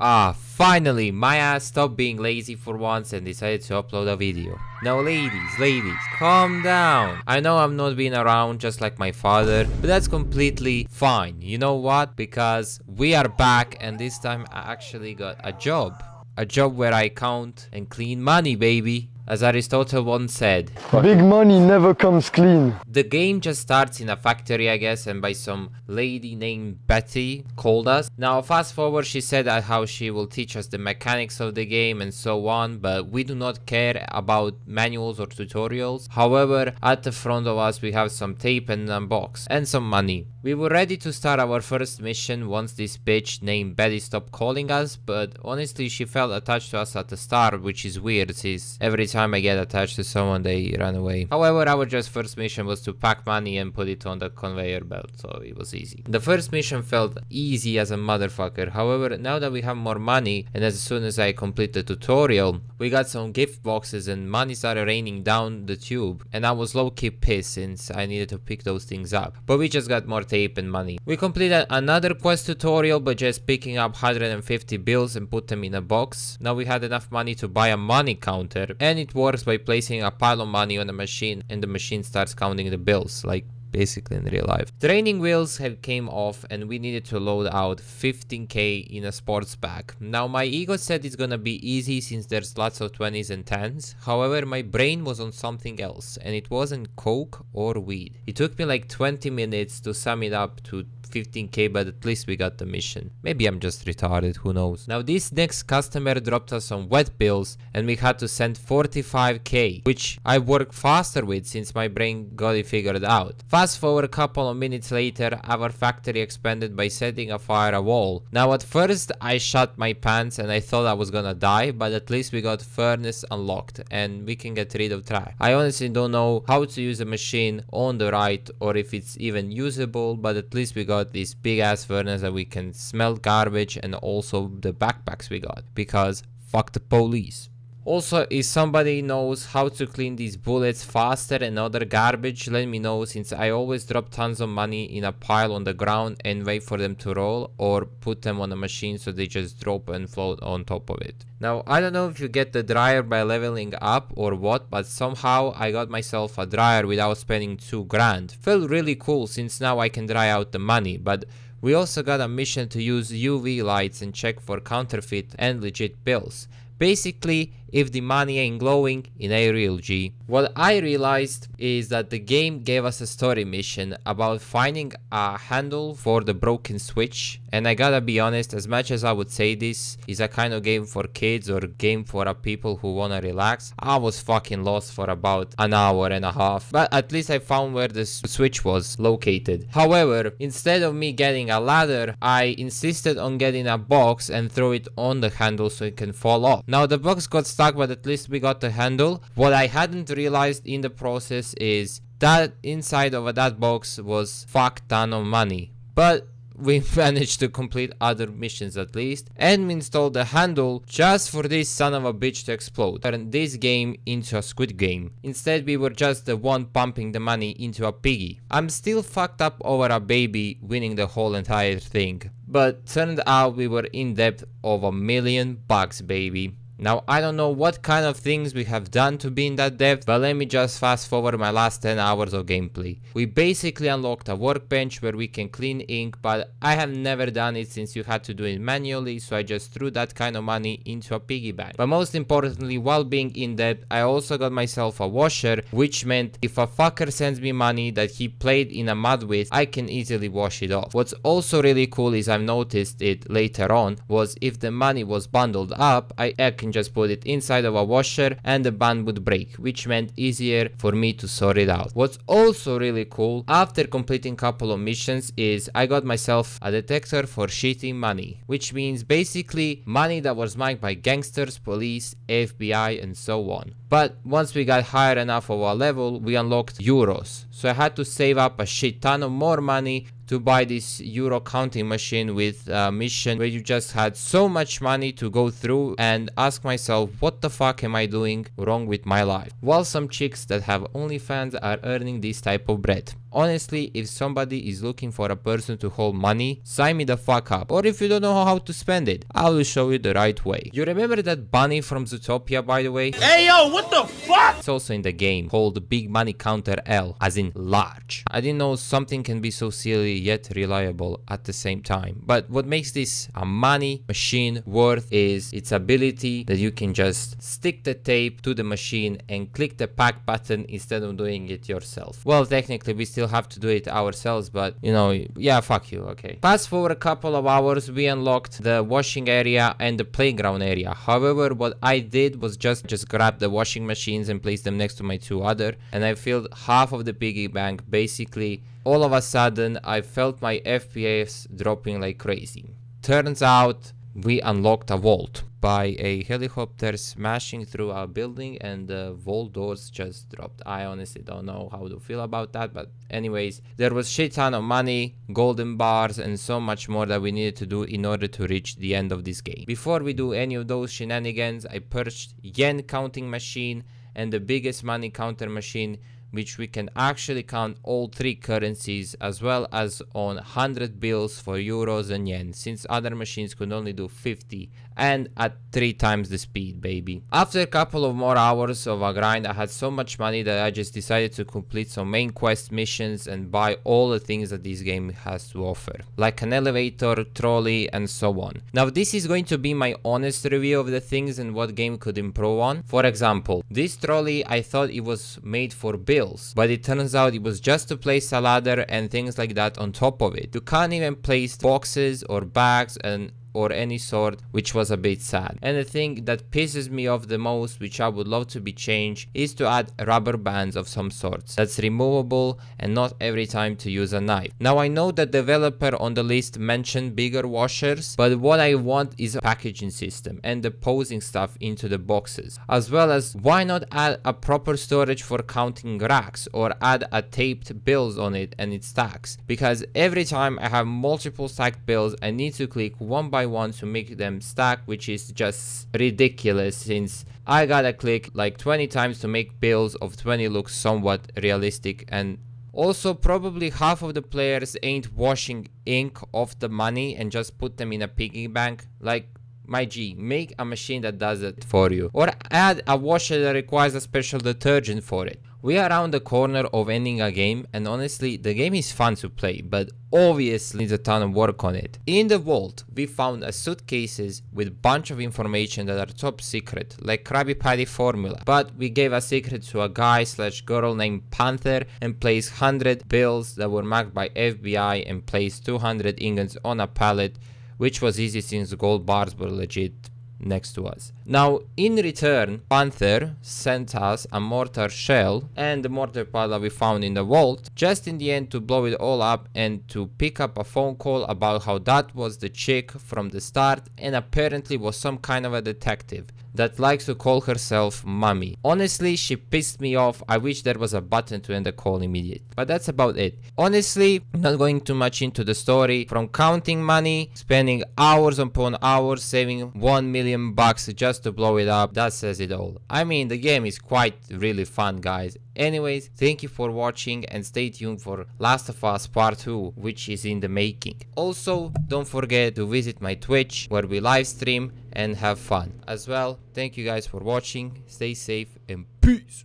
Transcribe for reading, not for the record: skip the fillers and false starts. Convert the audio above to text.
Finally, my ass stopped being lazy for once and decided to upload a video. Now ladies, calm down. I know I'm not being around just like my father, but that's completely fine. You know what? Because we are back and this time I actually got a job. A job where I count and clean money, baby. As Aristotle once said, big money never comes clean. The game just starts in a factory, I guess, and by some lady named Betty called us. Now fast forward, she said that how she will teach us the mechanics of the game and so on, but we do not care about manuals or tutorials. However, at the front of us we have some tape and a box and some money. We were ready to start our first mission once this bitch named Betty stopped calling us, but honestly she felt attached to us at the start, which is weird since every time I get attached to someone they run away. However, our just first mission was to pack money and put it on the conveyor belt, so it was easy. The first mission felt easy as a motherfucker. However, now that we have more money and as soon as I complete the tutorial, we got some gift boxes and money started raining down the tube, and I was low-key pissed since I needed to pick those things up. But we just got more tape and money. We completed another quest tutorial by just picking up 150 bills and put them in a box. Now we had enough money to buy a money counter, and it works by placing a pile of money on a machine and the machine starts counting the bills, like basically in real life. Training wheels have came off and we needed to load out 15k in a sports bag. Now my ego said it's gonna be easy since there's lots of 20s and 10s. However, my brain was on something else and it wasn't coke or weed. It took me like 20 minutes to sum it up to 15k, but at least we got the mission. Maybe I'm just retarded, who knows. Now this next customer dropped us some wet bills and we had to send 45k, which I worked faster with since my brain got it figured out. Fast forward a couple of minutes later, our factory expanded by setting afire a wall. Now at first I shot my pants and I thought I was gonna die, but at least we got furnace unlocked and we can get rid of trash. I honestly don't know how to use a machine on the right or if it's even usable, but at least we got this big ass furnace that we can smell garbage, and also the backpacks we got because fuck the police. Also, if somebody knows how to clean these bullets faster and other garbage, let me know, since I always drop tons of money in a pile on the ground and wait for them to roll, or put them on a machine so they just drop and float on top of it. Now, I don't know if you get the dryer by leveling up or what, but somehow I got myself a dryer without spending 2 grand. Felt really cool since now I can dry out the money, but we also got a mission to use UV lights and check for counterfeit and legit bills. Basically, if the money ain't glowing, it ain't real, G. What I realized is that the game gave us a story mission about finding a handle for the broken switch, and I gotta be honest, as much as I would say this is a kind of game for kids or game for a people who wanna relax, I was fucking lost for about an hour and a half, but at least I found where the switch was located. However, instead of me getting a ladder, I insisted on getting a box and throw it on the handle so it can fall off. Now the box got stuck, but at least we got the handle. What I hadn't realized in the process is that inside of that box was fuck ton of money. But we managed to complete other missions at least, and we installed the handle just for this son of a bitch to explode. Turn this game into a Squid Game. Instead we were just the one pumping the money into a piggy. I'm still fucked up over a baby winning the whole entire thing, but turned out we were in debt of $1 million, baby. Now I don't know what kind of things we have done to be in that depth, but let me just fast forward my last 10 hours of gameplay. We basically unlocked a workbench where we can clean ink, but I have never done it since you had to do it manually, so I just threw that kind of money into a piggy bank. But most importantly, while being in debt, I also got myself a washer, which meant if a fucker sends me money that he played in a mud with, I can easily wash it off. What's also really cool is I've noticed it later on, was if the money was bundled up, I can just put it inside of a washer and the band would break, which meant easier for me to sort it out. What's also really cool, after completing couple of missions, is I got myself a detector for shitty money, which means basically money that was mined by gangsters, police, FBI and so on. But once we got higher enough of a level, we unlocked euros, so I had to save up a shit ton of more money to buy this euro counting machine with a mission where you just had so much money to go through and ask myself, what the fuck am I doing wrong with my life? While some chicks that have OnlyFans are earning this type of bread. Honestly, if somebody is looking for a person to hold money, sign me the fuck up. Or if you don't know how to spend it, I will show you the right way. You remember that bunny from Zootopia, by the way? Hey yo, what the fuck? It's also in the game, called Big Money Counter L, as in large. I didn't know something can be so silly yet reliable at the same time. But what makes this a money machine worth is its ability that you can just stick the tape to the machine and click the pack button instead of doing it yourself. Well, technically we still have to do it ourselves, but you know, yeah, fuck you, okay. Fast forward a couple of hours, we unlocked the washing area and the playground area. However, what I did was just grab the washing machines and place them next to my two other, and I filled half of the piggy bank. Basically, all of a sudden, I felt my FPS dropping like crazy. Turns out, we unlocked a vault by a helicopter smashing through our building, and the vault doors just dropped. I honestly don't know how to feel about that, but anyways, there was shit ton of money, golden bars, and so much more that we needed to do in order to reach the end of this game. Before we do any of those shenanigans, I purchased yen counting machine and the biggest money counter machine, which we can actually count all three currencies, as well as on 100 bills for euros and yen, since other machines could only do 50 and at 3 times the speed, baby. After a couple of more hours of a grind, I had so much money that I just decided to complete some main quest missions and buy all the things that this game has to offer, like an elevator, trolley, and so on. Now this is going to be my honest review of the things and what game could improve on. For example, this trolley, I thought it was made for bills, but it turns out it was just to place a ladder and things like that on top of it. You can't even place boxes or bags or any sort, which was a bit sad. And the thing that pisses me off the most, which I would love to be changed, is to add rubber bands of some sorts that's removable and not every time to use a knife. Now I know that developer on the list mentioned bigger washers, but what I want is a packaging system and depositing stuff into the boxes, as well as why not add a proper storage for counting racks, or add a taped bills on it and it stacks, because every time I have multiple stacked bills I need to click one by one to make them stack, which is just ridiculous since I gotta click like 20 times to make bills of 20 look somewhat realistic. And also probably half of the players ain't washing ink off the money and just put them in a piggy bank. Like, my G, make a machine that does it for you, or add a washer that requires a special detergent for it. We are around the corner of ending a game, and honestly the game is fun to play, but obviously needs a ton of work on it. In the vault we found a suitcases with bunch of information that are top secret, like Krabby Patty formula, but we gave a secret to a guy / girl named Panther and placed 100 bills that were marked by FBI and placed 200 ingots on a pallet, which was easy since the gold bars were legit next to us. Now in return, Panther sent us a mortar shell and the mortar pad that we found in the vault, just in the end to blow it all up and to pick up a phone call about how that was the chick from the start and apparently was some kind of a detective that likes to call herself Mommy. Honestly, she pissed me off. I wish there was a button to end the call immediate. But that's about it. Honestly, not going too much into the story. From counting money, spending hours upon hours, saving 1 million bucks just to blow it up, that says it all. I mean, the game is quite really fun, guys. Anyways, thank you for watching and stay tuned for Last of Us Part 2, which is in the making. Also, don't forget to visit my Twitch where we live stream and have fun as well. Thank you guys for watching, stay safe and peace.